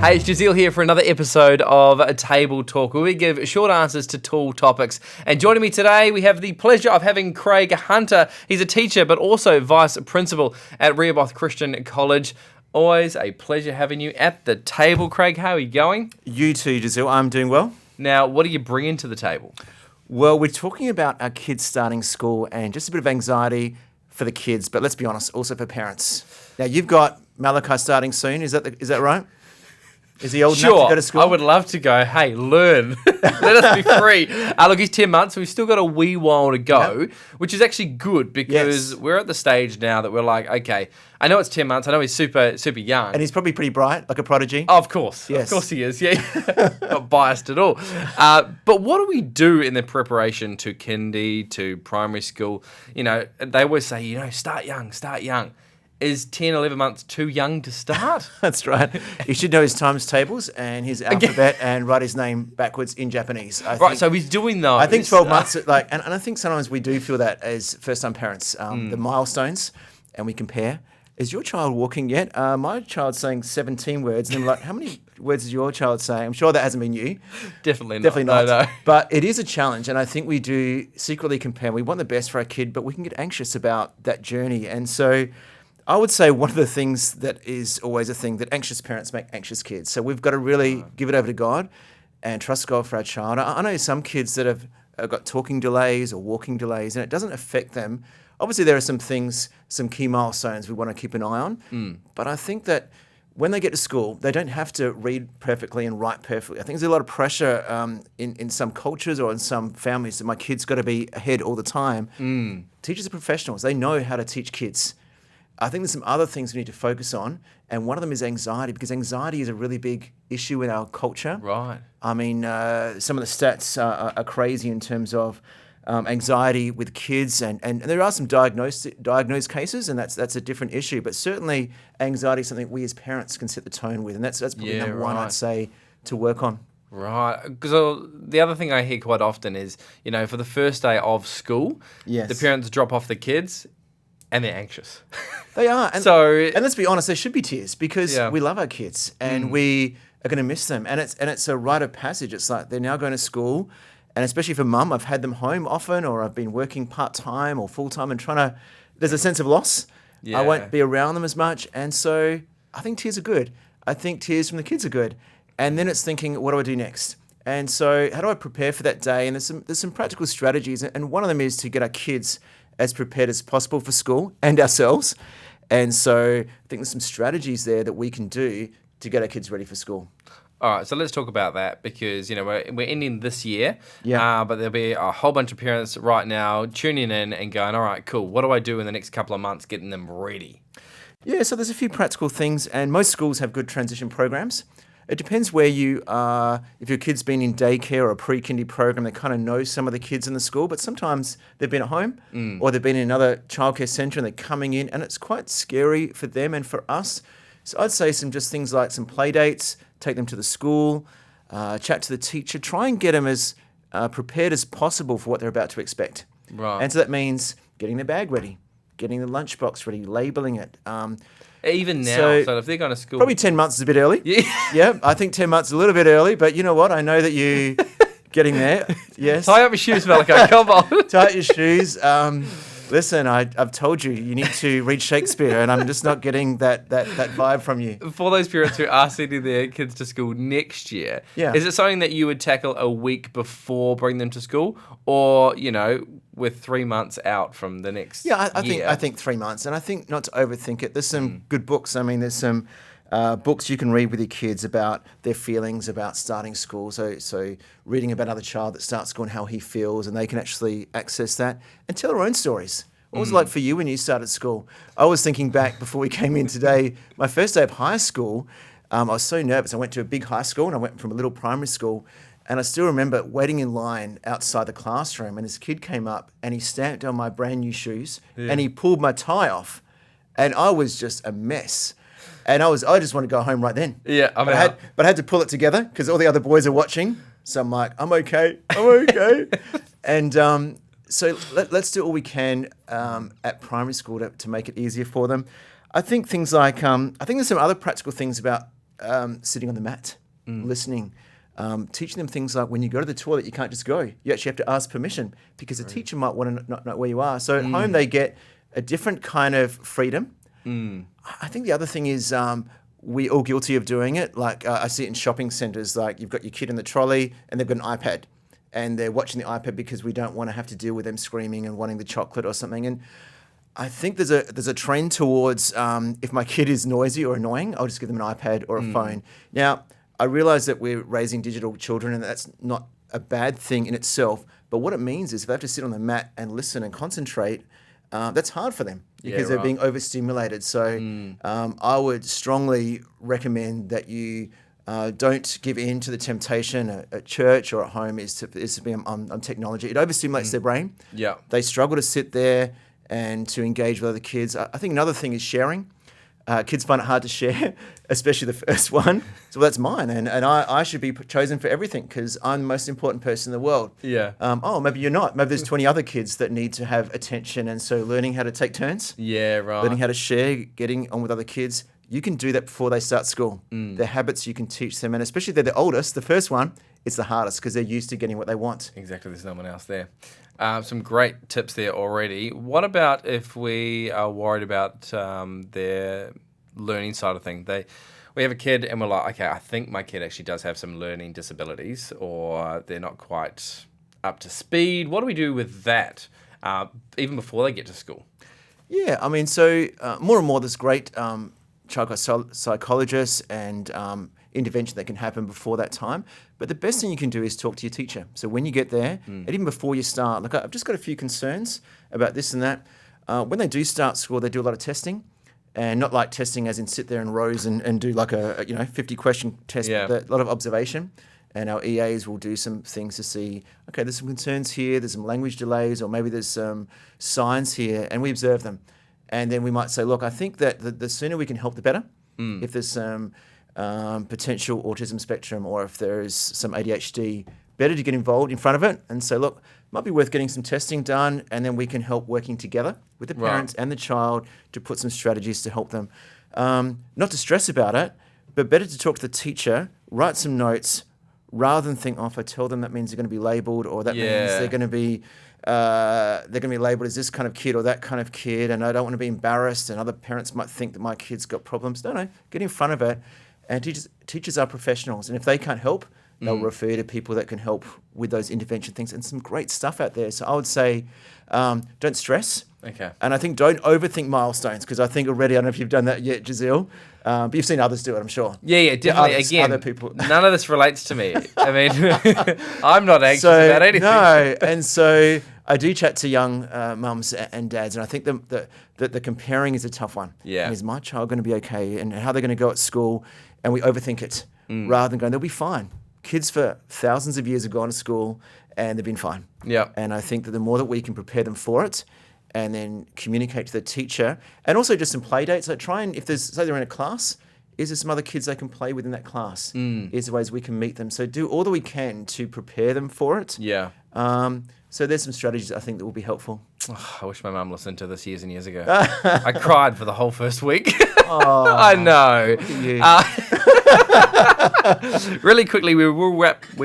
Hey, it's Jazeel here for another episode of Table Talk, where we give short answers to tall topics. And joining me today, we have the pleasure of having Craig Hunter. He's a teacher, but also vice principal at Rehoboth Christian College. Always a pleasure having you at the table, Craig. How are you going? You too, Jazeel. I'm doing well. Now, what are you bringing to the table? Well, we're talking about our kids starting school and just a bit of anxiety for the kids, but let's be honest, also for parents. Now, you've got Malachi starting soon. Is that right? Is he old enough to go to school? I would love to go, hey, learn. Let us be free. Look, he's 10 months, so we've still got a wee while to go, which is actually good because we're at the stage now that we're like, okay, I know it's 10 months. I know he's super young. And he's probably pretty bright, like a prodigy. Oh, of course. Yes. Of course he is, yeah. Not biased at all. But what do we do in the preparation to kindy, to primary school? You know, they always say, start young. Is 10, 11 months too young to start? That's right. You should know his times tables and his alphabet and write his name backwards in Japanese. So he's doing those. I think 12 months, and I think sometimes we do feel that as first-time parents, the milestones, and we compare. Is your child walking yet? My child's saying 17 words, and I'm like, how many words is your child saying? I'm sure that hasn't been you. Definitely not. No. But it is a challenge, and I think we do secretly compare. We want the best for our kid, but we can get anxious about that journey. And so I would say one of the things that is always a thing that anxious parents make anxious kids. So we've got to really give it over to God and trust God for our child. I know some kids that have got talking delays or walking delays, and it doesn't affect them. Obviously, there are some things, some key milestones we want to keep an eye on. But I think that when they get to school, they don't have to read perfectly and write perfectly. I think there's a lot of pressure in some cultures or in some families that my kid's got to be ahead all the time. Teachers are professionals. They know how to teach kids. I think there's some other things we need to focus on, and one of them is anxiety, because anxiety is a really big issue in our culture. Right. I mean, some of the stats are crazy in terms of anxiety with kids, and there are some diagnosed cases, and that's a different issue. But certainly, anxiety is something we as parents can set the tone with, and that's probably number one, I'd say, to work on. Right, because the other thing I hear quite often is, for the first day of school, the parents drop off the kids, and they're anxious. They are. And let's be honest, there should be tears because we love our kids and we are going to miss them. And it's a rite of passage. It's like they're now going to school. And especially for mum, I've had them home often, or I've been working part-time or full-time and there's a sense of loss. Yeah. I won't be around them as much. And so I think tears are good. I think tears from the kids are good. And then it's thinking, what do I do next? And so how do I prepare for that day? And there's some practical strategies. And one of them is to get our kids as prepared as possible for school and ourselves. And so I think there's some strategies there that we can do to get our kids ready for school. All right, so let's talk about that because, we're ending this year, but there'll be a whole bunch of parents right now tuning in and going, all right, cool, what do I do in the next couple of months getting them ready? Yeah, so there's a few practical things, and most schools have good transition programs. It depends where you are. If your kid's been in daycare or a pre-kindy program, they kind of know some of the kids in the school, but sometimes they've been at home or they've been in another childcare centre and they're coming in, and it's quite scary for them and for us. So I'd say some things like some play dates, take them to the school, chat to the teacher, try and get them as prepared as possible for what they're about to expect. Right. And so that means getting their bag ready, getting the lunchbox ready, labelling it. Even now, so if they're going to school... Probably 10 months is a bit early. Yeah. I think 10 months is a little bit early, but you know what? I know that you getting there. Yes. Tie up your shoes, Malachi. Come on. Tie up your shoes. Listen, I've told you need to read Shakespeare, and I'm just not getting that vibe from you. For those parents who are sending their kids to school next year, is it something that you would tackle a week before bringing them to school, or with 3 months out from the next year? I think 3 months, and I think not to overthink it. There's some good books. I mean, there's some books you can read with your kids about their feelings about starting school. So reading about another child that starts school and how he feels, and they can actually access that and tell their own stories. What was it like for you when you started school? I was thinking back before we came in today, my first day of high school, I was so nervous. I went to a big high school and I went from a little primary school, and I still remember waiting in line outside the classroom, and this kid came up and he stamped on my brand new shoes and he pulled my tie off, and I was just a mess. And I just wanted to go home right then. Yeah, but I had to pull it together because all the other boys are watching. So I'm like, I'm okay. And so let's do all we can at primary school to make it easier for them. I think things like, I think there's some other practical things about sitting on the mat, listening, teaching them things like when you go to the toilet, you can't just go. You actually have to ask permission because the teacher might want to not know where you are. So at home, they get a different kind of freedom. I think the other thing is we're all guilty of doing it. Like I see it in shopping centres, like you've got your kid in the trolley and they've got an iPad and they're watching the iPad because we don't want to have to deal with them screaming and wanting the chocolate or something. And I think there's a trend towards if my kid is noisy or annoying, I'll just give them an iPad or a phone. Now, I realize that we're raising digital children and that's not a bad thing in itself. But what it means is if they have to sit on the mat and listen and concentrate, that's hard for them because they're being overstimulated. So I would strongly recommend that you don't give in to the temptation at church or at home is to be on technology. It overstimulates their brain. Yeah. They struggle to sit there and to engage with other kids. I think another thing is sharing. Kids find it hard to share, especially the first one. So that's mine, and I should be chosen for everything because I'm the most important person in the world. Yeah. Maybe you're not. Maybe there's 20 other kids that need to have attention, and so learning how to take turns. Yeah, right. Learning how to share, getting on with other kids. You can do that before they start school. Their habits you can teach them, and especially if they're the oldest, the first one, it's the hardest because they're used to getting what they want. Exactly, there's no one else there. Some great tips there already. What about if we are worried about their learning side of things? We have a kid and we're like, okay, I think my kid actually does have some learning disabilities or they're not quite up to speed. What do we do with that even before they get to school? Yeah, I mean, so more and more there's great child psychologists and intervention that can happen before that time. But the best thing you can do is talk to your teacher. So when you get there, and even before you start, look, I've just got a few concerns about this and that. When they do start school, they do a lot of testing. And not like testing as in sit there in rows and do like a 50 question test, but a lot of observation. And our EAs will do some things to see, okay, there's some concerns here, there's some language delays, or maybe there's some signs here, and we observe them. And then we might say, look, I think that the sooner we can help, the better. If there's some potential autism spectrum or if there is some ADHD, better to get involved in front of it and say, look, might be worth getting some testing done, and then we can help working together with the parents and the child to put some strategies to help them. Not to stress about it, but better to talk to the teacher, write some notes, rather than think, oh, if I tell them that means they're going to be labelled or that means they're going to be labelled as this kind of kid or that kind of kid, and I don't want to be embarrassed, and other parents might think that my kid's got problems. No, get in front of it. And teachers are professionals, and if they can't help, they'll refer to people that can help with those intervention things, and some great stuff out there. So I would say, don't stress. Okay. And I think don't overthink milestones, because I think already, I don't know if you've done that yet, Giselle, but you've seen others do it, I'm sure. Yeah, definitely. Other people. None of this relates to me. I mean, I'm not anxious about anything. No, and so I do chat to young mums and dads, and I think the comparing is a tough one. Yeah. And is my child going to be okay, and how they're going to go at school, and we overthink it rather than going, they'll be fine. Kids for thousands of years have gone to school and they've been fine. Yeah. And I think that the more that we can prepare them for it and then communicate to the teacher, and also just some play dates, like try and, if there's, say they're in a class, is there some other kids they can play with in that class? Is there ways we can meet them? So do all that we can to prepare them for it. Yeah. So there's some strategies I think that will be helpful. Oh, I wish my mum listened to this years and years ago. I cried for the whole first week. I know. Really quickly, we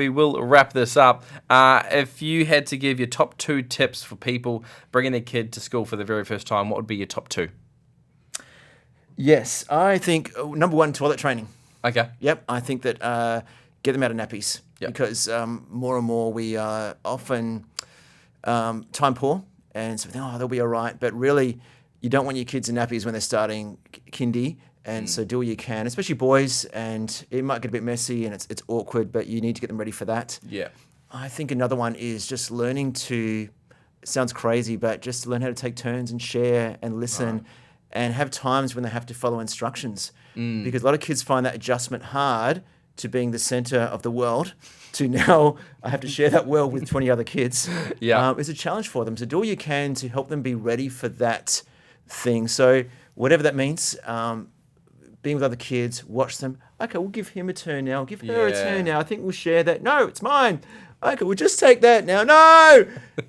will wrap this up. If you had to give your top 2 tips for people bringing their kid to school for the very first time, what would be your top 2? Yes, I think number 1, toilet training. Okay. Yep, I think that get them out of nappies because more and more we are often time poor, and so they'll be all right. But really, you don't want your kids in nappies when they're starting kindy, and so do what you can, especially boys. And it might get a bit messy and it's awkward, but you need to get them ready for that. Yeah. I think another one is just learning to. It sounds crazy, but just learn how to take turns and share and listen. And have times when they have to follow instructions. Because a lot of kids find that adjustment hard to being the center of the world to now I have to share that world with 20 other kids. It's a challenge for them. So do all you can to help them be ready for that thing. So whatever that means, being with other kids, watch them. Okay, we'll give him a turn now. Give her a turn now. I think we'll share that. No, it's mine. okay, we'll just take that now. No!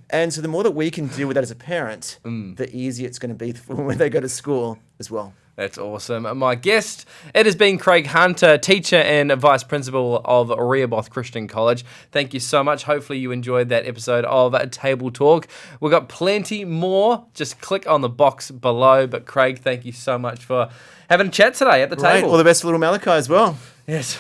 And so the more that we can deal with that as a parent, the easier it's going to be for when they go to school as well. That's awesome. My guest, it has been Craig Hunter, teacher and vice principal of Rehoboth Christian College. Thank you so much. Hopefully you enjoyed that episode of Table Talk. We've got plenty more. Just click on the box below. But Craig, thank you so much for having a chat today at the Right. table. All the best for little Malachi as well. Yes.